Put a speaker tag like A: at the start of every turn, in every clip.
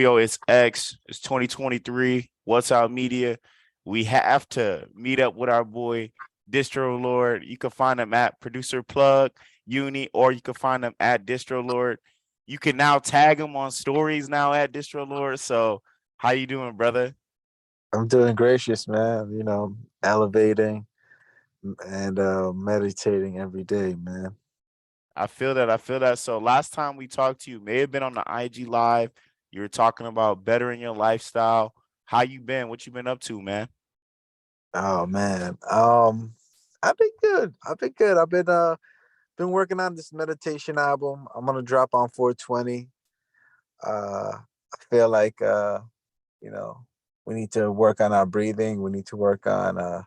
A: Yo, it's X. It's 2023. What's Out Media? We have to meet up with our boy Distrolord. You can find him at ProducerPlug Uni, or you can find him at Distrolord. You can now tag him on stories now at Distrolord. So, how you doing, brother?
B: I'm doing gracious, man. Elevating and meditating every day, man.
A: I feel that. I feel that. So, last time we talked to you, may have been on the IG Live. You were talking about bettering your lifestyle. How you been? What you been up to, man?
B: Oh man. I've been good. I've been good. I've been working on this meditation album. I'm gonna drop on 420. I feel like you know, we need to work on our breathing. We need to work on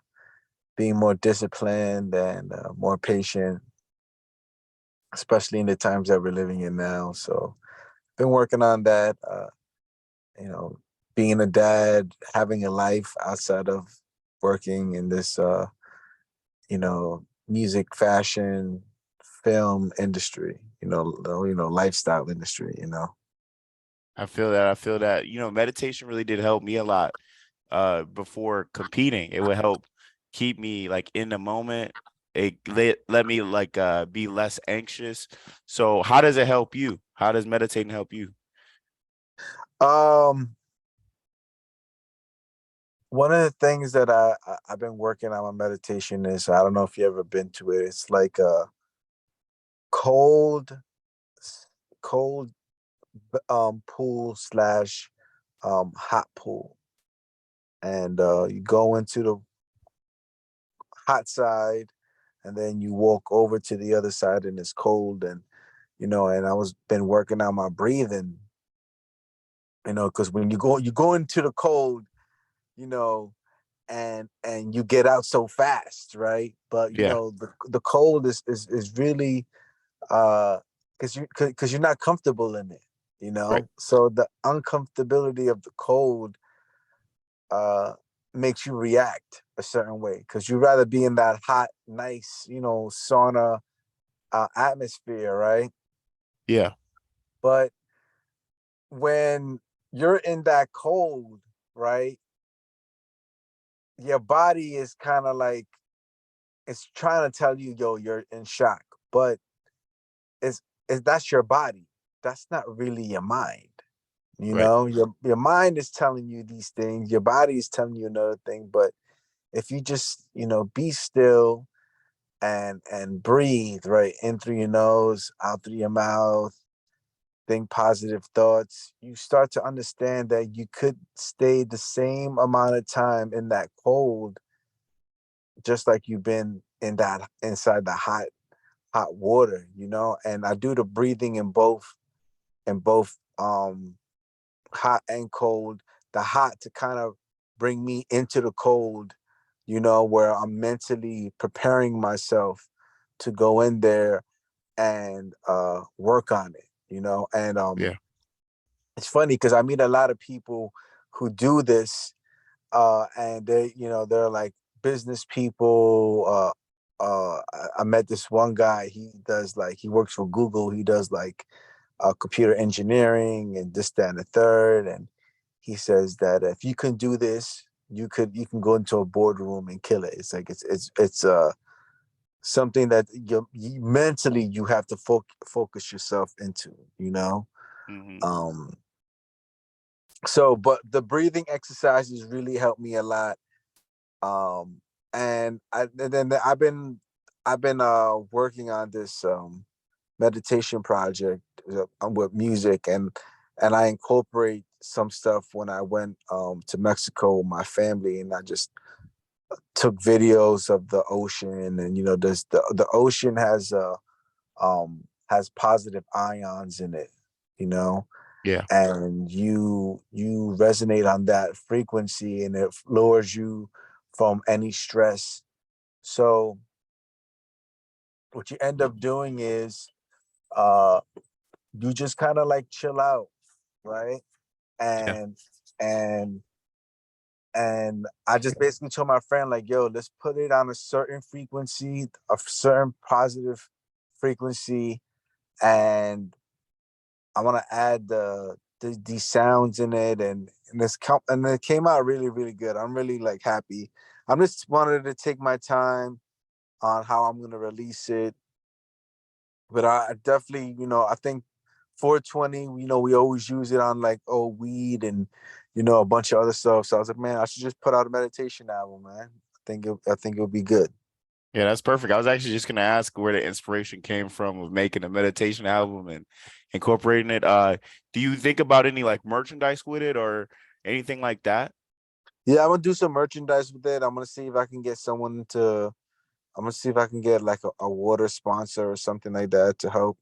B: being more disciplined and more patient, especially in the times that we're living in now. So been working on that. You know, being a dad, having a life outside of working in this, music, fashion, film industry, lifestyle industry.
A: I feel that. I feel that. Meditation really did help me a lot before competing. It would help keep me like in the moment. It let me like be less anxious. So how does it help you? How does meditating help you?
B: Um, One of the things that I've been working on my meditation is, I don't know if you ever been to it. It's like a cold, cold pool slash hot pool, and you go into the hot side, and then you walk over to the other side, and it's cold, and and I was been working on my breathing, because when you go into the cold, you know and you get out so fast, right? But
A: Yeah,
B: the cold is really because you're not comfortable in it,
A: right.
B: so the uncomfortability of the cold uh makes you react a certain way, because you rather be in that hot, nice, sauna atmosphere, right?
A: Yeah,
B: But when you're in that cold, right, your body is kind of like, it's trying to tell you, yo, you're in shock, but it's, that's your body. That's not really your mind.
A: right.
B: Your mind is telling you these things. Your body is telling you another thing. But if you just, be still and breathe, right, in through your nose, out through your mouth, think positive thoughts, you start to understand that you could stay the same amount of time in that cold, just like you've been in that, inside the hot water, and I do the breathing in both hot and cold. The hot to kind of bring me into the cold, where I'm mentally preparing myself to go in there and work on it, and
A: Yeah,
B: it's funny because I meet a lot of people who do this, and they're like business people. I met this one guy. He works for Google. He does like computer engineering and this, that, and the third. And he says that if you can do this, you can go into a boardroom and kill it. It's like it's something that you mentally you have to focus yourself into.
A: hmm
B: Um, so, but the breathing exercises really helped me a lot. And then I've been working on this meditation project with music, and I incorporate some stuff when I went to Mexico with my family, and I just took videos of the ocean. And there's the ocean has positive ions in it, you know
A: yeah.
B: and you resonate on that frequency, and it lowers you from any stress. So what you end up doing is uh you just kind of like chill out, right?
A: Yeah.
B: And and and I just basically told my friend, like, yo, let's put it on a certain frequency, a certain positive frequency, and I want to add these sounds in it, and it came out really really good. I'm really like happy. I'm just wanted to take my time on how I'm gonna release it, but I definitely, I think 420, we always use it on like weed and a bunch of other stuff. So I was like, man, I should just put out a meditation album, man. I think it'll be good.
A: Yeah, that's perfect. I was actually just gonna ask where the inspiration came from of making a meditation album and incorporating it. Do you think about any like merchandise with it or anything like that?
B: Yeah, I'm gonna do some merchandise with it. I'm gonna see if I can get someone to. I'm gonna see if I can get like a water sponsor or something like that to help.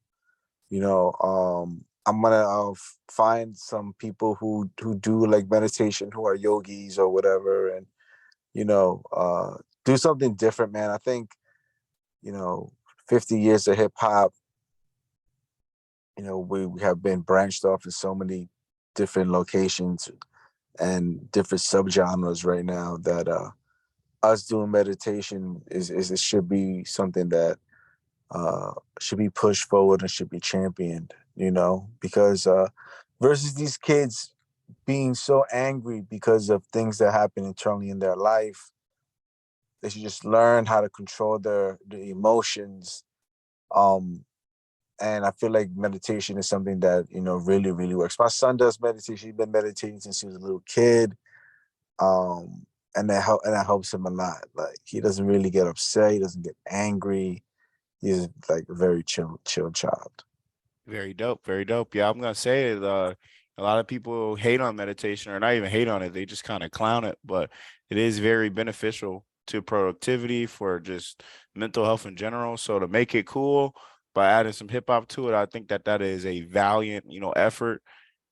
B: I'm gonna find some people who do like meditation, who are yogis or whatever, and you know, uh, do something different, man. I think you know, 50 years of hip hop. We have been branched off in so many different locations and different subgenres right now that us doing meditation is it should be something that should be pushed forward and should be championed, because versus these kids being so angry because of things that happen internally in their life, they should just learn how to control their emotions. Um, and I feel like meditation is something that really really works. My son does meditation. He's been meditating since he was a little kid, and that helps him a lot. Like he doesn't really get upset. He doesn't get angry. He's like a very chill child.
A: Very dope, very dope. Yeah, I'm gonna say it. A lot of people hate on meditation, or not even hate on it. They just kind of clown it, but it is very beneficial to productivity for just mental health in general. So to make it cool by adding some hip hop to it, I think that that is a valiant, effort.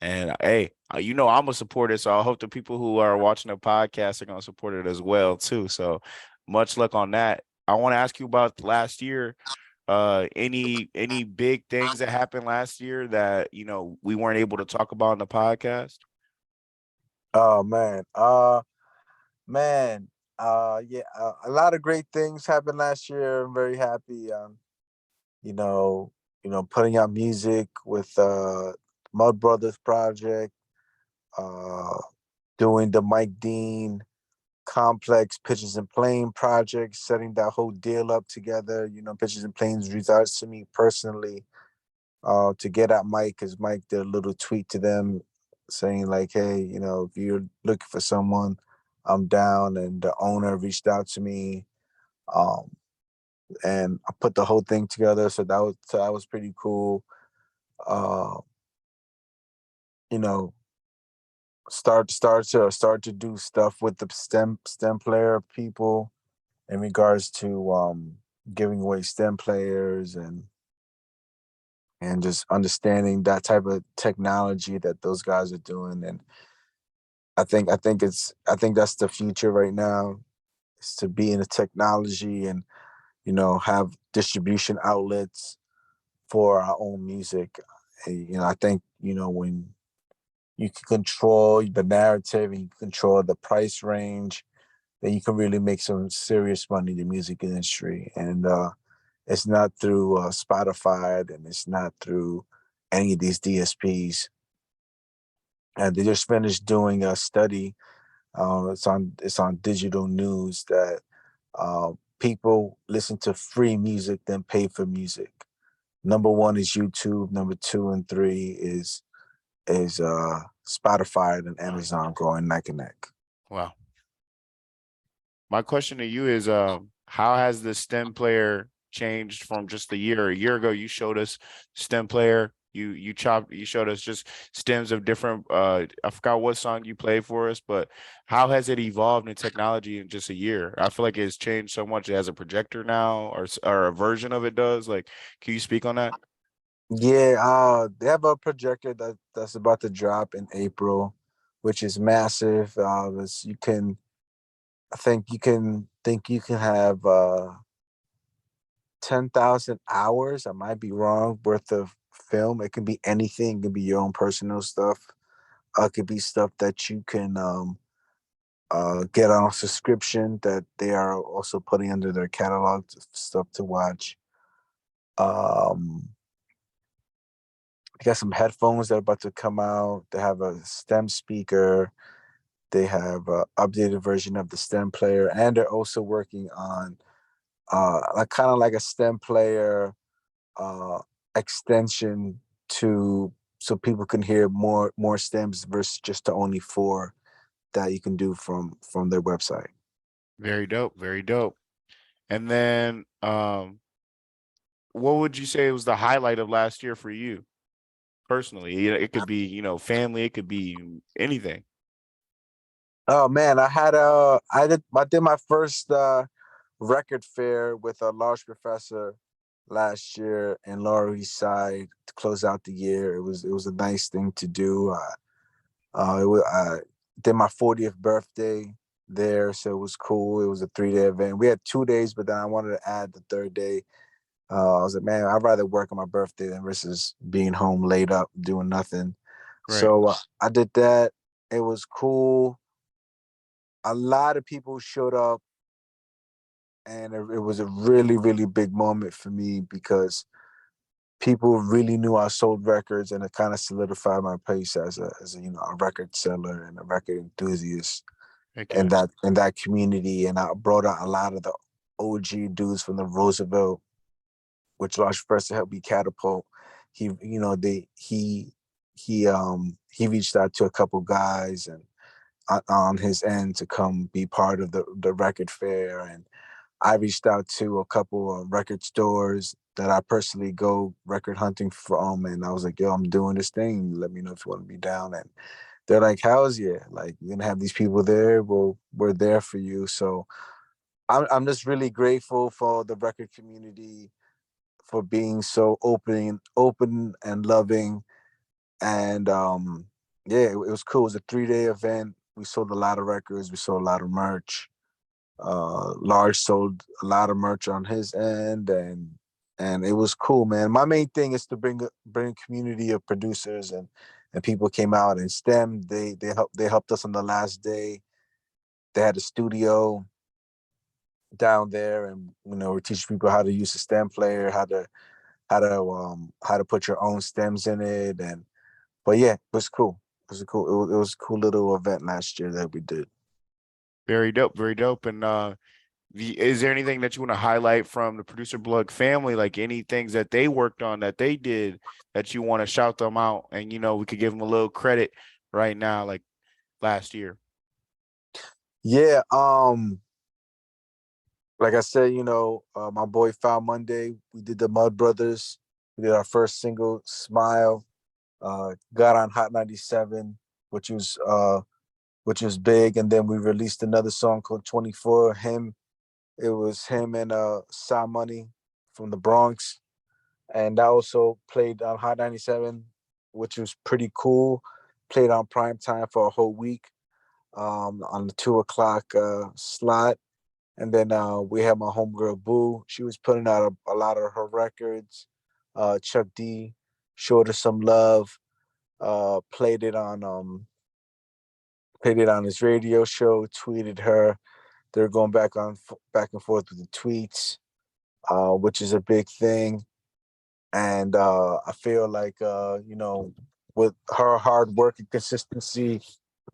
A: And hey, I'm gonna support it. So I hope the people who are watching the podcast are gonna support it as well too. So much luck on that. I want to ask you about last year. Any big things that happened last year that we weren't able to talk about in the podcast?
B: Oh man, man, yeah, a lot of great things happened last year. I'm very happy. You know, putting out music with Mud Brothers project, uh, doing the Mike Dean Complex Pitches and Plane project, setting that whole deal up together. Pitches and Planes reached out to me personally to get at Mike, because Mike did a little tweet to them saying like, hey, if you're looking for someone, I'm down. And the owner reached out to me, um, and I put the whole thing together. So that was pretty cool. Uh, you know, start to do stuff with the stem player people in regards to giving away stem players and just understanding that type of technology that those guys are doing. And I think that's the future right now, is to be in the technology and have distribution outlets for our own music. I think when you can control the narrative and you can control the price range, then you can really make some serious money in the music industry. And it's not through Spotify, and it's not through any of these DSPs. And they just finished doing a study. It's on digital news that people listen to free music than pay for music. Number one is YouTube. Number two and three is Spotify and Amazon going neck and neck.
A: Wow. My question to you is, how has the STEM player changed from just a year ago? You showed us STEM player. You showed us just stems of different. I forgot what song you played for us, but how has it evolved in technology in just a year? I feel like it's changed so much. It has a projector now, or a version of it does. Like, can you speak on that?
B: Yeah, they have a projector that's about to drop in April, which is massive. I think you can have 10,000 hours. I might be wrong, worth of film. It can be anything. It can be your own personal stuff. It could be stuff that you can get on a subscription that they are also putting under their catalog, stuff to watch. Um, got some headphones that are about to come out. They have a stem speaker. They have an updated version of the stem player, and they're also working on like kind of like a stem player uh, extension to so people can hear more stems versus just the only four that you can do from their website.
A: Very dope, very dope. And then what would you say was the highlight of last year for you personally? It could be, family, it could be anything.
B: Oh man, I did my first record fair with a large professor last year in Lower East Side to close out the year. It was a nice thing to do. I did my 40th birthday there, so it was cool. It was a 3-day event. We had 2 days, but then I wanted to add the third day. I was like, man, I'd rather work on my birthday than versus being home laid up doing nothing.
A: Right.
B: So I did that. It was cool. A lot of people showed up, and it was a really, really big moment for me because people really knew I sold records, and it kind of solidified my place as a a record seller and a record enthusiast
A: Heck
B: in
A: yeah.
B: that community. And I brought out a lot of the OG dudes from the Roosevelt, which large first to help me catapult. He, you know, they he reached out to a couple guys and on his end to come be part of the record fair, and I reached out to a couple of record stores that I personally go record hunting from, and I was like, "Yo, I'm doing this thing. Let me know if you want to be down." And they're like, "How's yeah? Like, you're gonna have these people there. Well, we're there for you." So I'm just really grateful for the record community for being so open and loving, and yeah, it was cool. It was a 3-day event. We sold a lot of records. We sold a lot of merch. Large sold a lot of merch on his end, and it was cool, man. My main thing is to bring a community of producers, and people came out. And STEM, they helped us on the last day. They had a studio down there, and we're teaching people how to use the STEM player, how to put your own stems in it. And but yeah, it was cool. It was a cool little event last year that we did.
A: Very dope, very dope. And is there anything that you want to highlight from the producer Plug family, like any things that they worked on that they did that you want to shout them out, and we could give them a little credit right now, like last year?
B: Yeah, like I said, my boy Foul Monday, we did the Mud Brothers. We did our first single, Smile. Got on Hot 97, which was big. And then we released another song called 24. It was him and Sa Money from the Bronx. And that also played on Hot 97, which was pretty cool. Played on prime time for a whole week, on the 2 o'clock slot. And then we had my homegirl Boo. She was putting out a lot of her records. Chuck D showed her some love. Played it on his radio show. Tweeted her. They're going back and forth with the tweets, which is a big thing. And I feel like with her hard work and consistency,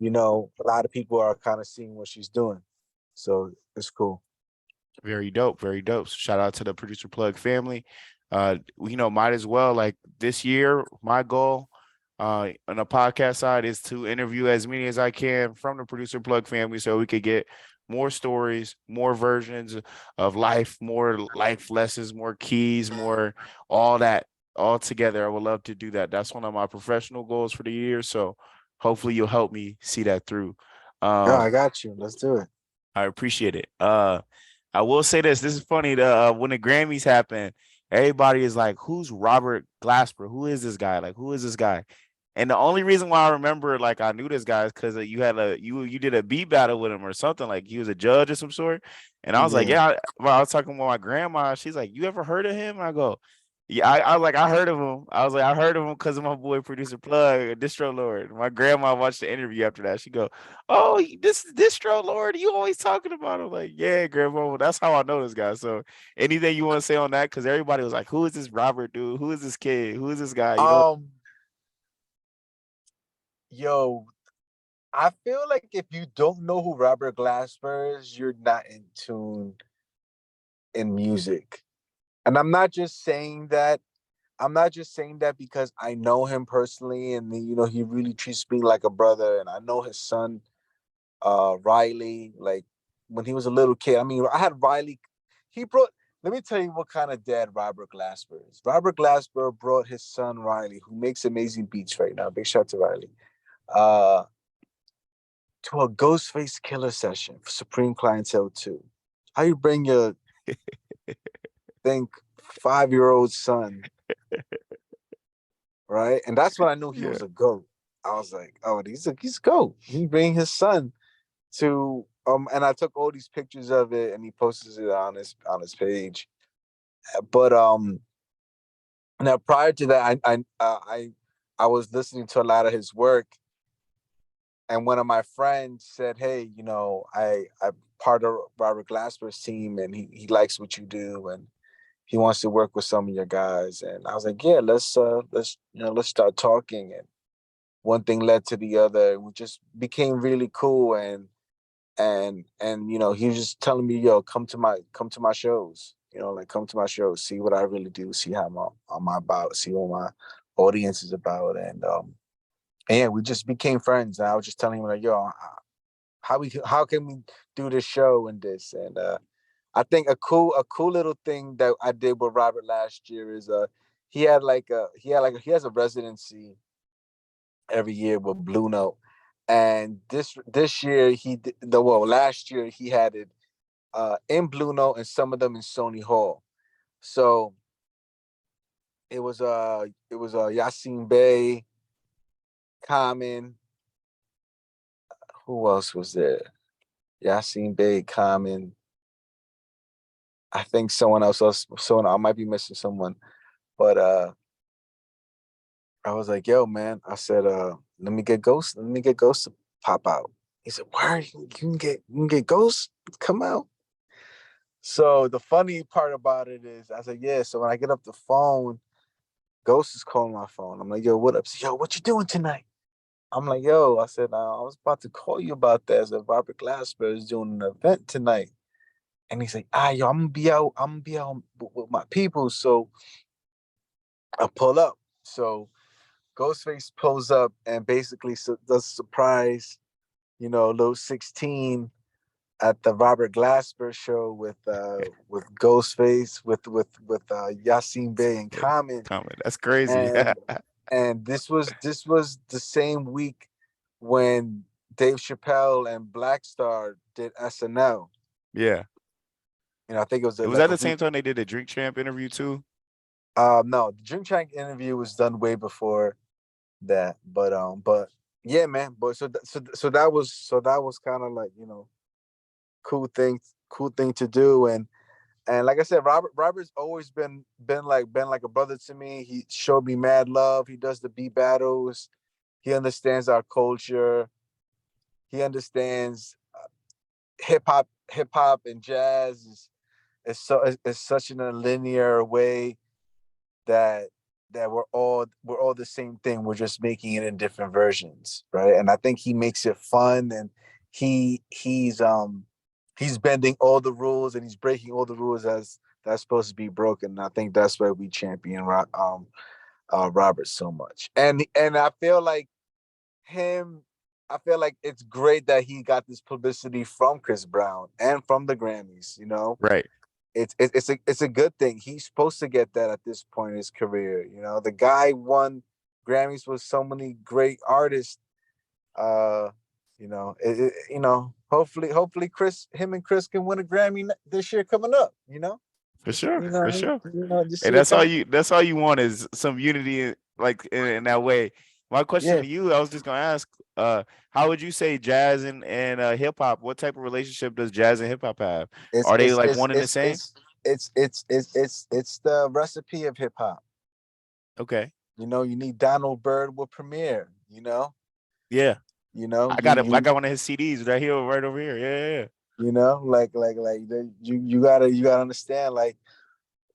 B: a lot of people are kind of seeing what she's doing. So it's cool.
A: Very dope, very dope. So shout out to the producer Plug family. Might as well, like this year, my goal on the podcast side is to interview as many as I can from the producer Plug family so we could get more stories, more versions of life, more life lessons, more keys, more all that all together. I would love to do that. That's one of my professional goals for the year. So hopefully you'll help me see that through.
B: Yeah,
A: Um,
B: I got you. Let's do it.
A: I appreciate it. I will say this. This is funny. When the Grammys happen, everybody is like, "Who's Robert Glasper? Who is this guy? Like, who is this guy?" And the only reason why I remember, like, I knew this guy is because you did a beat battle with him or something. Like, he was a judge of some sort. And I was like,
B: Yeah.
A: "Yeah." I was talking with my grandma. She's like, "You ever heard of him?" And I go, "Yeah." I was like, "I heard of him." I was like, "I heard of him because of my boy producer Plug, Distrolord." My grandma watched the interview after that. She go, "Oh, this is Distrolord. You always talking about him?" Like, yeah, grandma. Well, that's how I know this guy. So, anything you want to say on that? Because everybody was like, "Who is this Robert dude? Who is this kid? Who is this guy?"
B: Um, Yo, I feel like if you don't know who Robert Glasper is, you're not in tune in music. And I'm not just saying that. I'm not just saying that because I know him personally, and he really treats me like a brother, and I know his son, Riley, like when he was a little kid. I mean, I had Riley. He brought. Let me tell you what kind of dad Robert Glasper is. Robert Glasper brought his son Riley, who makes amazing beats right now. Big shout out to Riley. Uh, to a Ghostface Killer session for Supreme Clientele 2. How you bring your think 5-year-old son, right? And that's when I knew he
A: Yeah.
B: was a GOAT. I was like, oh, he's a GOAT. He bring his son to and I took all these pictures of it and he posted it on his page. But now prior to that, I was listening to a lot of his work, and one of my friends said, "Hey, I'm part of Robert Glasper's team, and he likes what you do, and he wants to work with some of your guys." And I was like, "Yeah, let's start talking." And one thing led to the other, and we just became really cool. And he was just telling me, "Yo, come to my shows. Like come to my shows, see what I really do, see how I'm about, see what my audience is about." And yeah, we just became friends. And I was just telling him like, "Yo, how can we do this show and this?" And I think a cool little thing that I did with Robert last year is he has a residency every year with Blue Note, and this year last year he had it in Blue Note and some of them in Sony Hall. So it was Yasin Bey, Common. Who else was there? Yasin Bey, Common. I think someone else. Someone I might be missing someone, but I was like, "Yo, man," I said, let me get Ghost. Let me get Ghost to pop out. He said, "Where you can get Ghost come out?" So the funny part about it is, I said, "Yeah." So when I get up the phone, Ghost is calling my phone. I'm like, "Yo, what up?" He said, "Yo, what you doing tonight?" I'm like, "Yo," I said, "I was about to call you about that. As Robert Glasper is doing an event tonight." And he's like, "Yo, I'm gonna be out. I'm gonna be out with my people." So I pull up. So Ghostface pulls up and basically does a surprise, little 16 at the Robert Glasper show with Ghostface, with Yasin Bey and
A: Hey,
B: Common.
A: comment. That's crazy.
B: And this was the same week when Dave Chappelle and Black Star did SNL.
A: Yeah.
B: I think it was
A: It was
B: like
A: at
B: a
A: the
B: week.
A: same time they did a Drink Champ interview too.
B: No, the Drink Tank interview was done way before that, but yeah, man. But so that was kind of like cool thing to do. And like I said, Robert's always been like a brother to me. He showed me mad love. He does the beat battles. He understands our culture. He understands hip hop and jazz is such in a linear way that we're all the same thing. We're just making it in different versions, right? And I think he makes it fun, and he's bending all the rules and he's breaking all the rules as that's supposed to be broken. And I think that's why we champion Robert so much. And him I feel like it's great that he got this publicity from Chris Brown and from the Grammys.
A: Right.
B: It's a good thing. He's supposed to get that at this point in his career. The guy won Grammys with so many great artists. Uh, hopefully him and Chris can win a Grammy this year coming up.
A: For sure.
B: You
A: For
B: know,
A: sure.
B: this
A: And
B: year
A: that's all
B: coming.
A: you want is some unity like in that way. My question
B: Yeah,
A: to you, I was just gonna ask, how would you say jazz and hip hop, what type of relationship does jazz and hip hop have?
B: it's
A: Are they
B: it's
A: like
B: it's
A: one and the
B: it's
A: same?
B: it's it's the recipe of hip hop.
A: Okay.
B: You need Donald Byrd with Premiere.
A: Yeah.
B: You know,
A: I
B: you
A: got it. I
B: you
A: got one of his CDs right over here. Yeah, yeah.
B: you gotta understand, like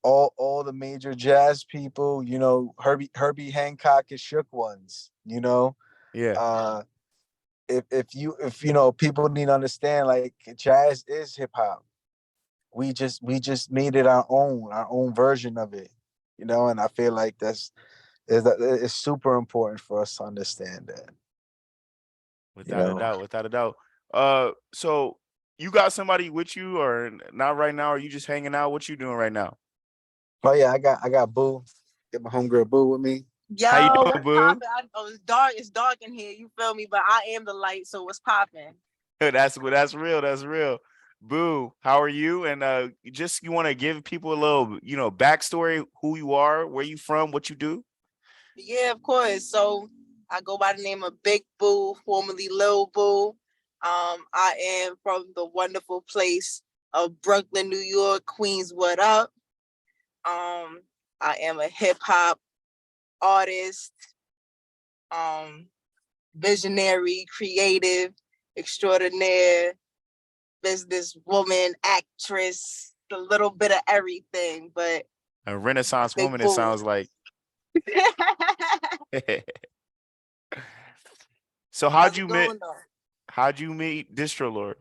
B: all the major jazz people. Herbie Hancock is Shook Ones.
A: Yeah.
B: If you know, people need to understand, like, jazz is hip hop. We just made it our own version of it, you know. And I feel like it's super important for us to understand that, you
A: Without a
B: know.
A: doubt, without a doubt. So you got somebody with you, or not right now? Or you just hanging out? What you doing right now?
B: Oh yeah, I got Boo, get my homegirl Boo with me.
A: How you
C: Yo,
A: doing,
C: what's
A: boo?
C: poppin'? Oh, it's dark. It's dark in here. You feel me? But I am the light, so what's poppin'?
A: That's real. That's real. Boo, how are you? And just you want to give people a little, backstory, who you are, where you from, what you do?
C: Yeah, of course. So I go by the name of Big Boo, formerly Lil Boo. I am from the wonderful place of Brooklyn, New York, Queens. What up? Um, I am a hip hop artist, um, visionary, creative, extraordinaire, businesswoman, actress, a little bit of everything, but
A: A Renaissance
C: Big
A: woman, it
C: Boo.
A: sounds like. So
C: How's it going though?
A: how'd you meet Distrolord?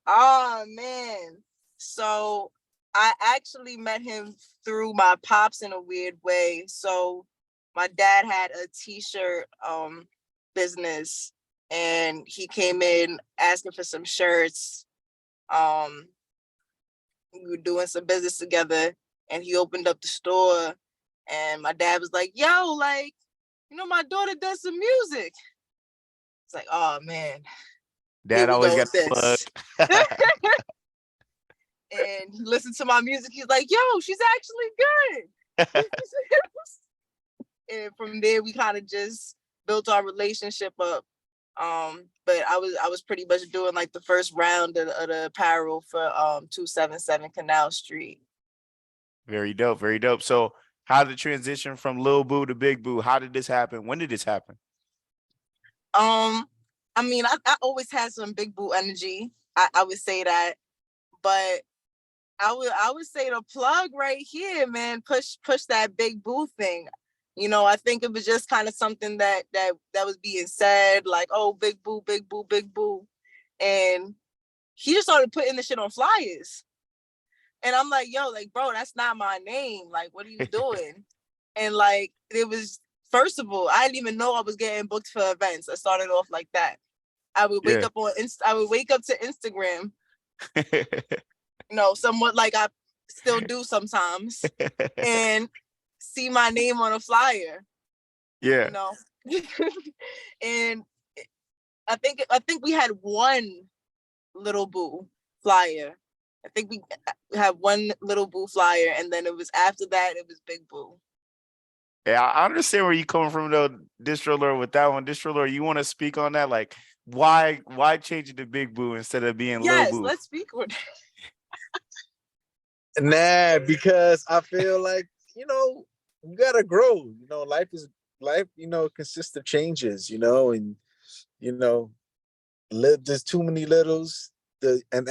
C: Oh man. So I actually met him through my pops in a weird way. So my dad had a t-shirt business and he came in asking for some shirts. Um we were doing some business together and he opened up the store and my dad was like, yo, like, my daughter does some music. It's like, oh man, here
A: Dad
C: we
A: always
C: go
A: got
C: with
A: the plug.
C: this. And he listened to my music. He's like, yo, she's actually good. And from there we kind of just built our relationship up. But I was pretty much doing like the first round of the apparel for 277 Canal Street.
A: Very dope, very dope. So how the transition from Lil Boo to Big Boo? How did this happen? When did this happen?
C: I mean, I always had some big boo energy. I would say that, but I would say the plug right here, man, push that big boo thing. I think it was just kind of something that was being said, like, oh, big boo, big boo, big boo. And he just started putting the shit on flyers. And I'm like, yo, like, bro, that's not my name. Like, what are you doing? And like, it was, first of all, I didn't even know I was getting booked for events. I started off like that. I would wake
A: Yeah.
C: up I would wake up to Instagram, somewhat like I still do sometimes, and see my name on a flyer,
A: Yeah.
C: you know. And I think we had one Little Boo flyer. I think we had one Little Boo flyer, and then it was after that it was Big Boo.
A: Yeah, I understand where you coming from though, Distrolord, with that one. Distrolord, you want to speak on that? Like, why change it to Big Boo instead of being Lil
C: Yes,
A: Boo?
C: let's speak on it.
B: Nah, because I feel like, you gotta grow. Life, consists of changes, and you know, there's too many littles. And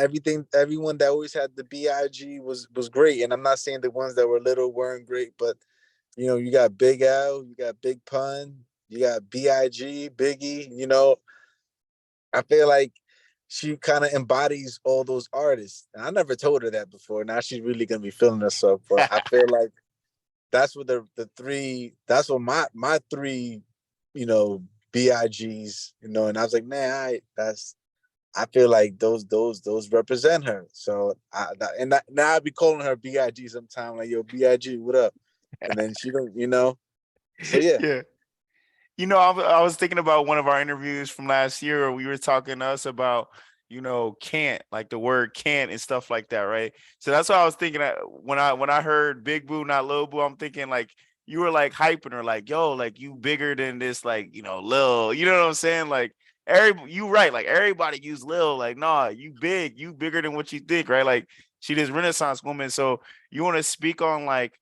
B: everyone that always had the BIG was great. And I'm not saying the ones that were little weren't great, but you got Big L, you got Big Pun, you got BIG, Biggie, I feel like she kind of embodies all those artists. And I never told her that before. Now she's really gonna be feeling herself. But I feel like that's what the three. That's what my three, bigs. And I was like, man, I feel like those represent her. So now I be calling her Big sometime. Like, yo, Big, what up? And then she don't. So yeah.
A: Yeah. I was thinking about one of our interviews from last year where we were talking to us about, can't, like the word can't and stuff like that, right? So that's what I was thinking when I heard Big Boo, not Lil Boo, I'm thinking like you were like hyping her, like, yo, like you bigger than this, like, Lil, you know what I'm saying? Like you right, like everybody use Lil, like, nah, you bigger than what you think, right? Like she this Renaissance woman. So you want to speak on like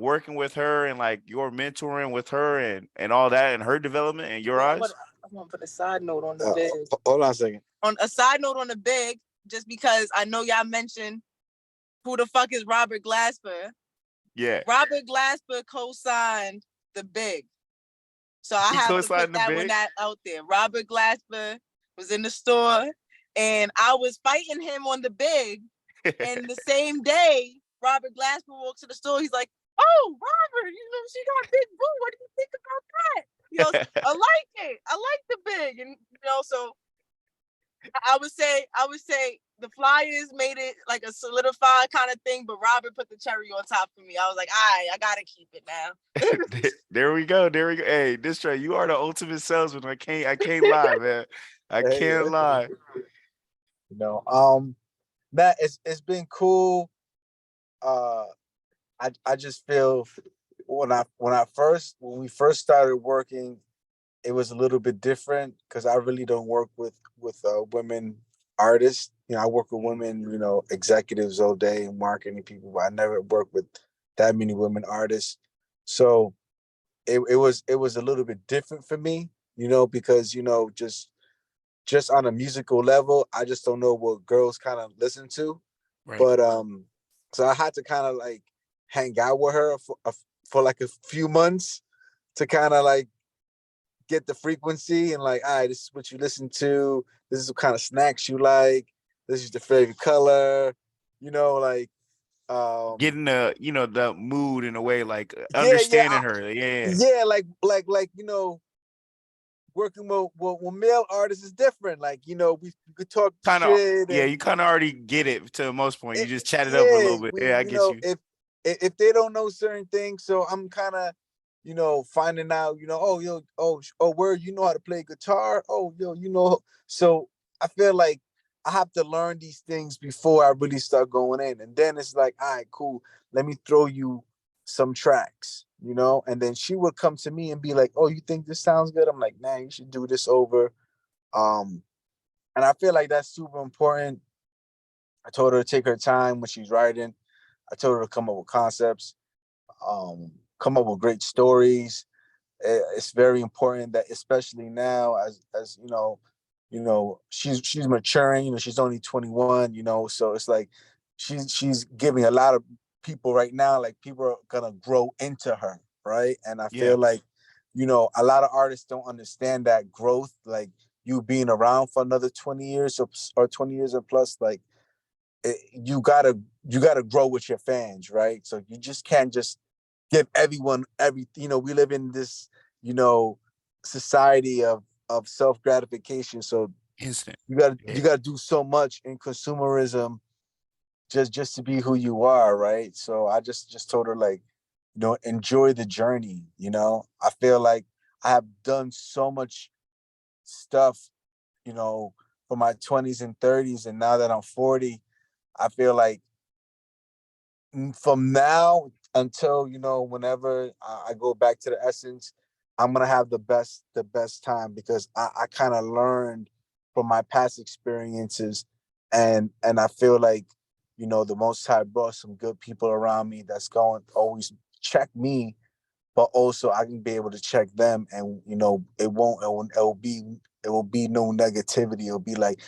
A: working with her and like your mentoring with her and all that and her development in your
C: Well,
A: eyes?
C: I want to put a side note on the big.
B: Hold on a second.
C: On a side note on the big, just because I know y'all mentioned who the fuck is Robert Glasper.
A: Yeah.
C: Robert Glasper co-signed the big. So I
A: He
C: have to
A: co-signed
C: put
A: the
C: that one
A: big.
C: out there. Robert Glasper was in the store, and I was fighting him on the big. And the same day, Robert Glasper walks to the store. He's like, "Oh, Robert, she got big boo. What do you think about that?" I like it. I like the big, and so I would say the Flyers made it like a solidified kind of thing, but Robert put the cherry on top for me. I was like, all right, I gotta keep it now.
A: There we go. There we go. Hey, Distro, you are the ultimate salesman. I can't lie, man. I can't lie.
B: Matt, it's been cool. I just feel when we first started working, it was a little bit different because I really don't work with women artists. I work with women, executives all day and marketing people, but I never work with that many women artists. So it was a little bit different for me, because just on a musical level, I just don't know what girls kind of listen to.
A: Right.
B: But so I had to kind of like hang out with her for like a few months to kind of like get the frequency and like, all right, this is what you listen to. This is what kind of snacks you like. This is your favorite color. Like
A: Getting the mood in a way, like
B: yeah,
A: understanding her. Yeah.
B: yeah, like working with male artists is different. Like, we could talk
A: Kind of,
B: shit
A: yeah,
B: and
A: you kind of already get it to the most point. You just chat it up a
B: yeah,
A: little bit. Yeah, I get you.
B: if they don't know certain things, so I'm kind of, finding out, oh, yo, where you know how to play guitar? Oh, yo, so I feel like I have to learn these things before I really start going in. And then it's like, all right, cool. Let me throw you some tracks, and then she would come to me and be like, oh, you think this sounds good? I'm like, man, you should do this over. And I feel like that's super important. I told her to take her time when she's writing. I told her to come up with concepts, come up with great stories. It's very important that, especially now, as she's maturing. She's only 21. So it's like she's giving a lot of people right now. Like, people are gonna grow into her, right? And I
A: Yeah.
B: feel like a lot of artists don't understand that growth. Like, you being around for another 20 years or 20 years and plus, like, you gotta grow with your fans, right? So you just can't just give everyone everything. We live in this, society of self gratification. So
A: Instant.
B: you gotta
A: Yeah.
B: do so much in consumerism just to be who you are, right? So I just told her, like, enjoy the journey. I feel like I have done so much stuff, for my 20s and 30s, and now that I'm 40, I feel like from now until whenever I go back to the essence, I'm gonna have the best time, because I kind of learned from my past experiences, and I feel like the Most High brought some good people around me that's going to always check me, but also I can be able to check them, and it will be no negativity. It'll be like,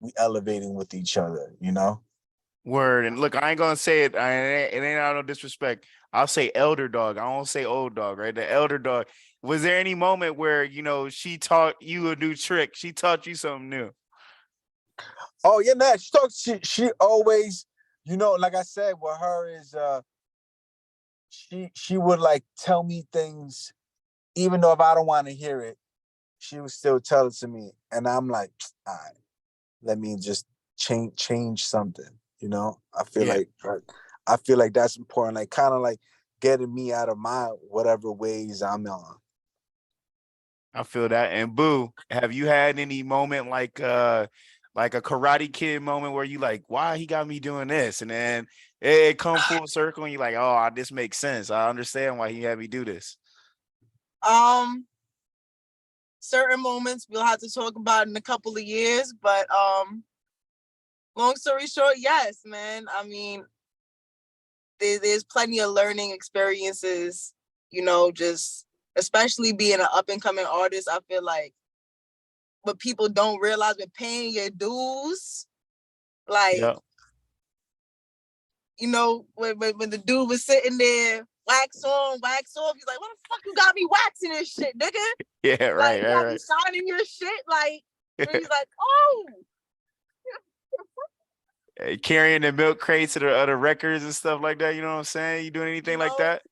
B: we elevating with each other.
A: Word. And look, I ain't gonna say it. It ain't out of disrespect. I'll say elder dog. I won't say old dog, right? The elder dog. Was there any moment where she taught you a new trick? She taught you something new.
B: Oh yeah, man. She always, like I said, with her is she would like tell me things, even though if I don't want to hear it, she would still tell it to me, and I'm like, all right, let me just change something.
A: Yeah.
B: I feel like that's important, like kind of like getting me out of my whatever ways I'm on.
A: I feel that. And Boo, have you had any moment like a Karate Kid moment where you like, why he got me doing this? And then it come full circle and you're like, oh, this makes sense. I understand why he had me do this.
C: Certain moments we'll have to talk about in a couple of years, but long story short, yes, man. I mean, there's plenty of learning experiences, just especially being an up and coming artist. I feel like what people don't realize with paying your dues, like,
A: Yeah.
C: when the dude was sitting there wax on, wax off. He's like, what the fuck you got me waxing this shit, nigga?
A: Yeah,
C: Like,
A: right,
C: got me
A: right,
C: signing your shit. Like, and he's like, oh.
A: right. Carrying the milk crates to the other records and stuff like that. You know what I'm saying? You doing anything like that?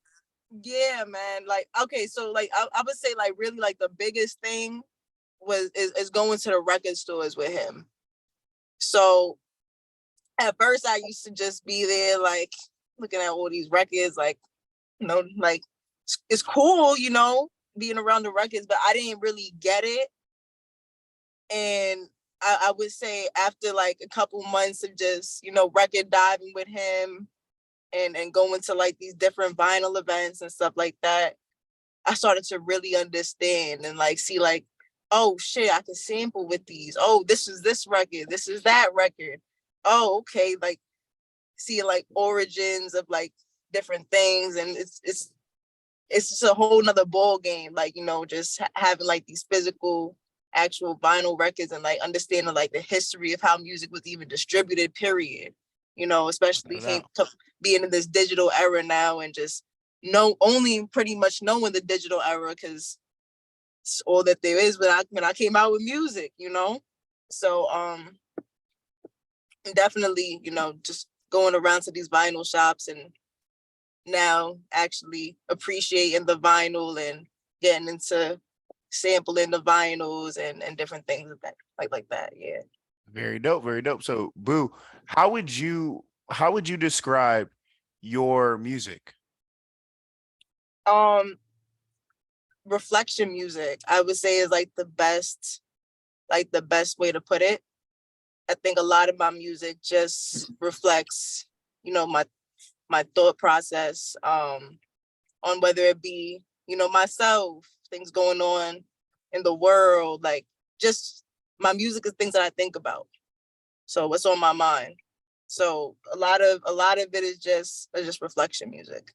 C: Yeah, man. Like, okay, so like I would say like really like the biggest thing is going to the record stores with him. So at first I used to just be there like looking at all these records, like, you know, like it's cool, you know, being around the records, but I didn't really get it. And I would say after like a couple months of just, you know, record diving with him and going to like these different vinyl events and stuff like that, I started to really understand and like see like, oh shit, I can sample with these. Oh, this is this record. This is that record. Oh, okay. Like see like origins of like different things. And it's just a whole nother ball game. Like, you know, just having like these physical actual vinyl records and like understanding like the history of how music was even distributed, period. You know, especially being in this digital era now and just only pretty much knowing the digital era because it's all that there is when I came out with music, you know. So definitely, you know, just going around to these vinyl shops and now actually appreciating the vinyl and getting into sampling the vinyls and different things like that. Yeah.
A: Very dope, very dope. So, Boo, how would you describe your music?
C: Reflection music, I would say, is like the best way to put it. I think a lot of my music just reflects, you know, my thought process on whether it be, you know, myself, things going on in the world, like just my music is things that I think about. So what's on my mind. So a lot of it is just reflection music.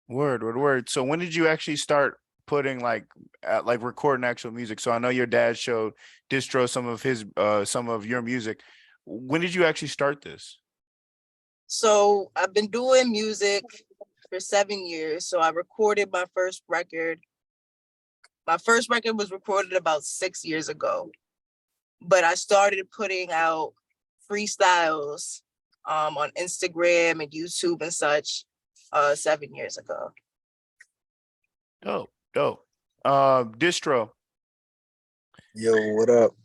A: Word. So when did you actually start putting like recording actual music? So I know your dad showed Distro some of your music. When did you actually start this?
C: So I've been doing music for 7 years. So I recorded my first record. My first record was recorded about 6 years ago, but I started putting out freestyles on Instagram and YouTube and such 7 years ago.
A: Dope. Distro.
B: Yo, what up?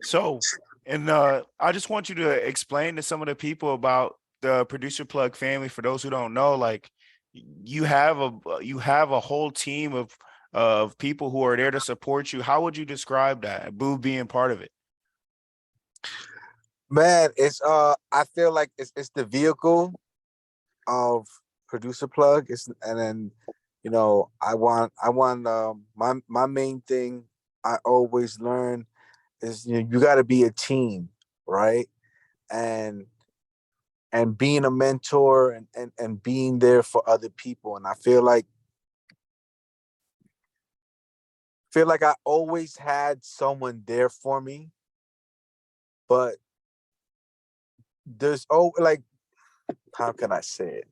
A: So, and I just want you to explain to some of the people about the Producer Plug family. For those who don't know, like you have a whole team of people who are there to support you. How would you describe that? Boo being part of it.
B: Man, it's I feel like it's the vehicle of Producer Plug. And then, you know, I want my main thing I always learn is, you know, you got to be a team, right? And being a mentor and being there for other people. And I feel like I always had someone there for me, but there's like, how can I say it?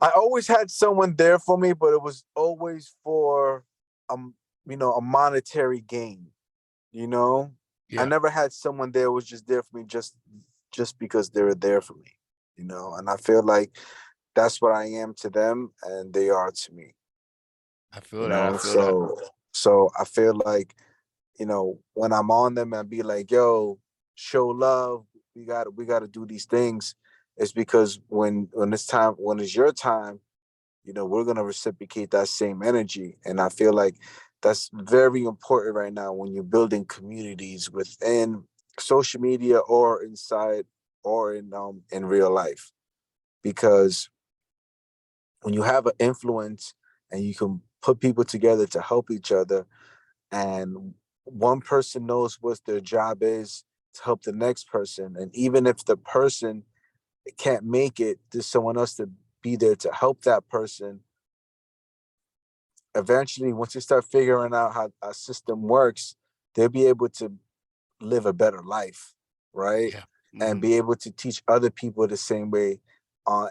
B: I always had someone there for me, but it was always for you know, a monetary gain. You know, I
A: Yeah,
B: never had someone there who was just there for me just because they were there for me. You know, and I feel like that's what I am to them, and they are to me.
A: I
B: You
A: feel that. I
B: know,
A: feel that.
B: so I feel like, you know, when I'm on them and be like, yo, show love, we gotta do these things, it's because when it's your time, you know, we're gonna reciprocate that same energy. And I feel like that's very important right now when you're building communities within social media or inside or in real life. Because when you have an influence and you can put people together to help each other, and one person knows what their job is to help the next person, and even if the person can't make it, there's someone else to be there to help that person. Eventually, once you start figuring out how a system works, they'll be able to live a better life, right?
A: Yeah.
B: And
A: Hmm.
B: be able to teach other people the same way.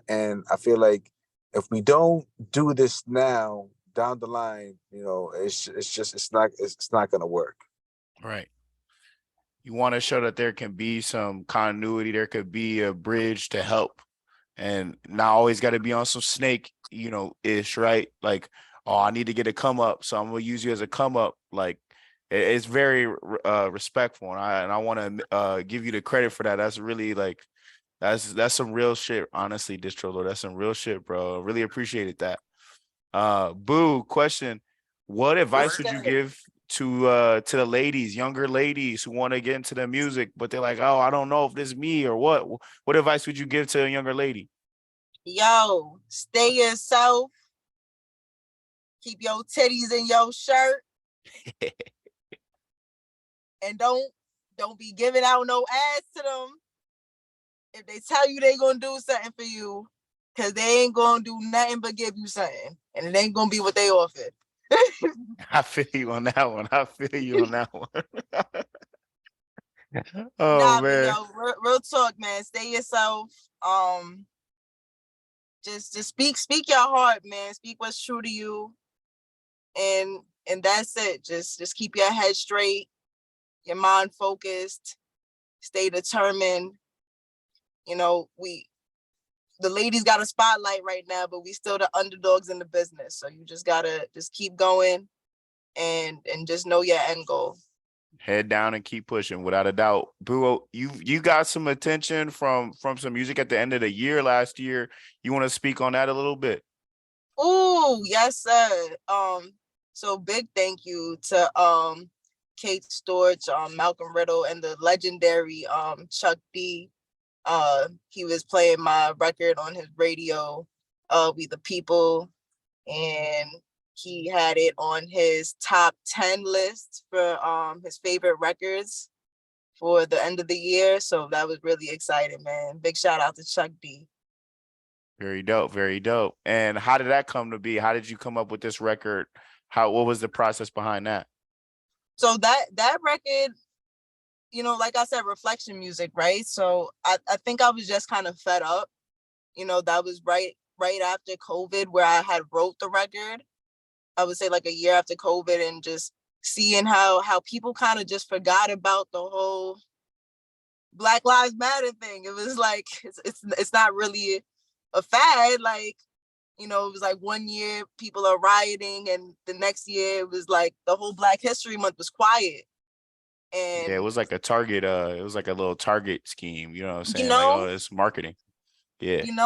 B: And I feel like if we don't do this now, down the line, it's not gonna work.
A: Right. You want to show that there can be some continuity, there could be a bridge to help, and not always got to be on some snake, ish, right? Like, oh, I need to get a come up, so I'm gonna use you as a come up. Like, it's very respectful, and I want to give you the credit for that. That's really like that's some real shit, honestly, Distrolord. That's some real shit, bro. I really appreciated that. Boo, question. What advice would you give to the ladies, younger ladies who want to get into the music, but they're like, oh, I don't know if this is me or what? What advice would you give to a younger lady?
C: Yo, stay yourself. Keep your titties in your shirt. And don't be giving out no ass to them. If they tell you they gonna do something for you, because they ain't gonna do nothing but give you something. And it ain't gonna be what they offer.
A: I feel you on that one. Oh, man.
C: Yo, real talk, man. Stay yourself. Just speak your heart, man. Speak what's true to you. And that's it. Just keep your head straight, your mind focused, stay determined. The ladies got a spotlight right now, but we still the underdogs in the business. So you just gotta just keep going and just know your end goal.
A: Head down and keep pushing, without a doubt. Boo, you got some attention from some music at the end of the year last year. You want to speak on that a little bit?
C: Oh, yes, sir. So big thank you to Kate Storch, Malcolm Riddle, and the legendary Chuck D. He was playing my record on his radio, We the People, and he had it on his top 10 list for his favorite records for the end of the year. So that was really exciting, man. Big shout out to Chuck D.
A: Very dope, very dope. And how did that come to be? How did you come up with this record? What was the process behind that?
C: So that record, like I said, reflection music, right? So I think I was just kind of fed up. That was right after COVID, where I had wrote the record. I would say like a year after COVID, and just seeing how people kind of just forgot about the whole Black Lives Matter thing. It was like it's not really a fad. Like, it was like one year people are rioting, and the next year it was like the whole Black History Month was quiet. And
A: yeah, it was like a target. It was like a little target scheme. You know what I'm saying?
C: like,
A: oh, it's marketing. Yeah.
C: And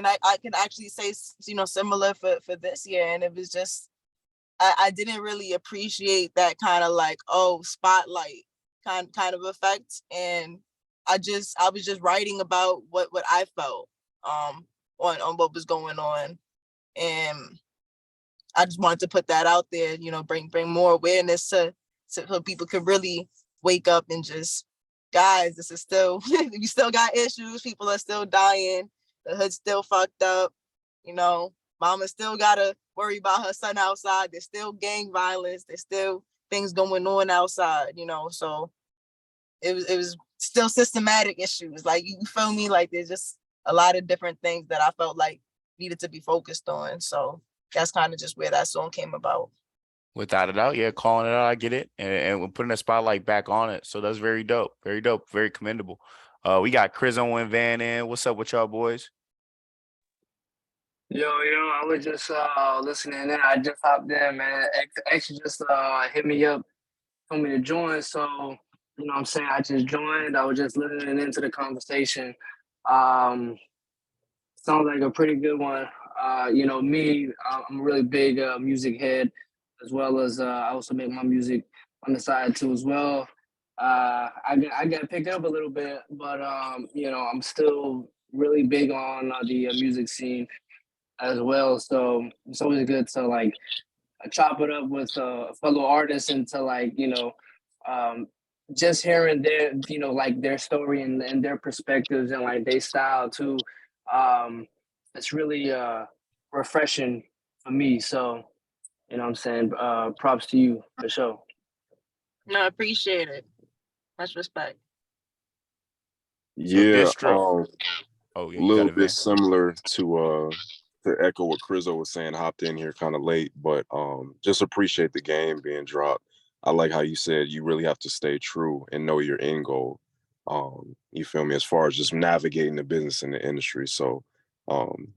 C: I can actually say, similar for this year. And it was just, I didn't really appreciate that kind of like, spotlight kind of effect. And I was just writing about what I felt on what was going on. And I just wanted to put that out there, bring more awareness so people could really wake up and just, guys, this is still, we still got issues. People are still dying. The hood's still fucked up. Mama still gotta worry about her son outside. There's still gang violence. There's still things going on outside. So it was still systematic issues. Like, you feel me? Like, there's just a lot of different things that I felt like needed to be focused on. So that's kind of just where that song came about.
A: Without a doubt, yeah, calling it out, I get it, and we're putting a spotlight back on it. So that's very dope, very commendable. We got Chris Owen Van in. What's up with y'all boys?
D: Yo, I was just listening in. I just hopped in, man. Actually just hit me up, told me to join. So, you know what I'm saying? I just joined. I was just listening into the conversation. Sounds like a pretty good one. Me, I'm a really big music head, as well as I also make my music on the side too as well. I got picked up a little bit, but I'm still really big on the music scene as well. So it's always good to like chop it up with fellow artists and to like, just hearing their, like their story and their perspectives and like their style too. It's really refreshing for me. So, you know what I'm saying? Props to you for sure.
C: No, I appreciate it. Much respect.
A: So
E: Yeah,
A: Distro. Oh, yeah,
E: a
A: you got
E: little
A: it,
E: bit
A: man.
E: similar to to echo what Crizzo was saying, hopped in here kind of late, but just appreciate the game being dropped. I like how you said you really have to stay true and know your end goal. You feel me? As far as just navigating the business and the industry. So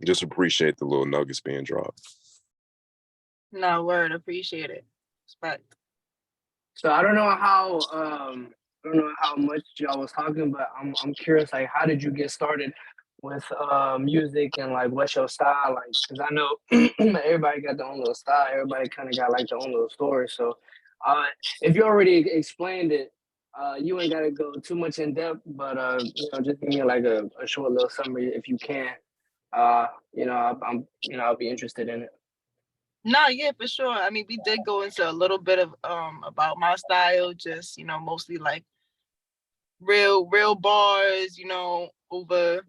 E: just appreciate the little nuggets being dropped.
C: No, word, appreciate it. Respect.
D: So I don't know how much y'all was talking, but I'm curious, like, how did you get started with music, and like what's your style like? Because I know everybody got their own little style. Everybody kind of got like their own little story. So if you already explained it, you ain't gotta go too much in depth, but just give me like a short little summary if you can. I'll be interested in it.
C: No, yeah, for sure. I mean, we did go into a little bit of about my style, just mostly like real bars, over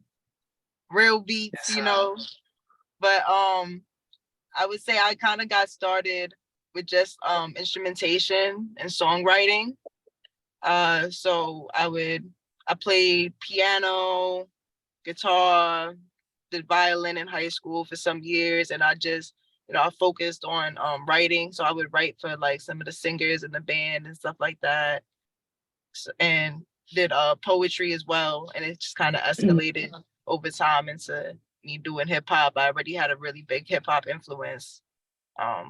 C: real beats, But I would say I kind of got started with just instrumentation and songwriting. So I played piano, guitar, did violin in high school for some years, and I just I focused on writing. So I would write for like some of the singers in the band and stuff like that. And did poetry as well, and it just kind of escalated over time into me doing hip hop. I already had a really big hip hop influence.